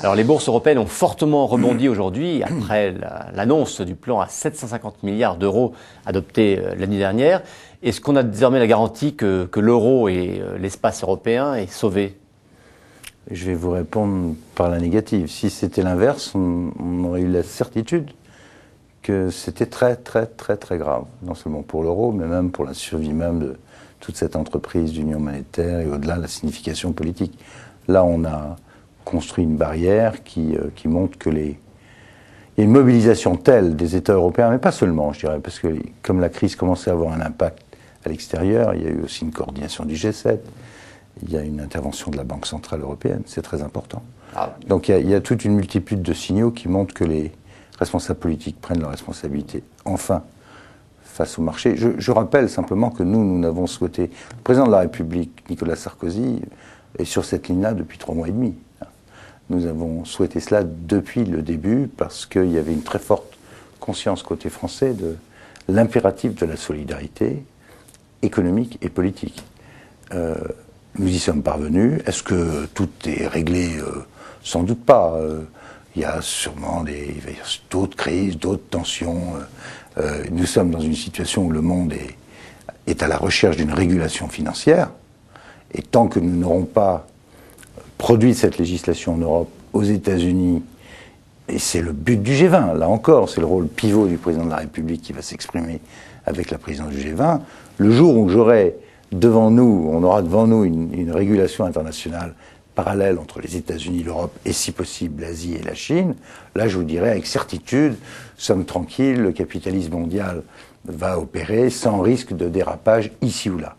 Alors les bourses européennes ont fortement rebondi aujourd'hui après l'annonce du plan à 750 milliards d'euros adopté l'année dernière. Est-ce qu'on a désormais la garantie que l'euro et l'espace européen est sauvé? Je vais vous répondre par la négative. Si c'était l'inverse, on aurait eu la certitude que c'était très grave. Non seulement pour l'euro, mais même pour la survie même de toute cette entreprise d'union monétaire et au-delà la signification politique. Là, on a construit une barrière qui montre que il y a une mobilisation telle des États européens, mais pas seulement, je dirais, parce que comme la crise commençait à avoir un impact à l'extérieur, il y a eu aussi une coordination du G7, il y a une intervention de la Banque Centrale Européenne, c'est très important. Donc il y a toute une multitude de signaux qui montrent que les responsables politiques prennent leurs responsabilités, enfin, face au marché. Je rappelle simplement que nous n'avons souhaité... Le président de la République, Nicolas Sarkozy, est sur cette ligne-là depuis 3 mois et demi. Nous avons souhaité cela depuis le début parce qu'il y avait une très forte conscience côté français de l'impératif de la solidarité économique et politique. Nous y sommes parvenus. Est-ce que tout est réglé? Sans doute pas. Il y a sûrement d'autres crises, d'autres tensions. Nous sommes dans une situation où le monde est à la recherche d'une régulation financière. Et tant que nous n'aurons pas produit cette législation en Europe, aux États-Unis, et c'est le but du G20, là encore, c'est le rôle pivot du président de la République qui va s'exprimer avec la présidence du G20, le jour où on aura devant nous une régulation internationale parallèle entre les États-Unis, l'Europe et si possible l'Asie et la Chine, là je vous dirais avec certitude, sommes tranquilles, le capitalisme mondial va opérer sans risque de dérapage ici ou là.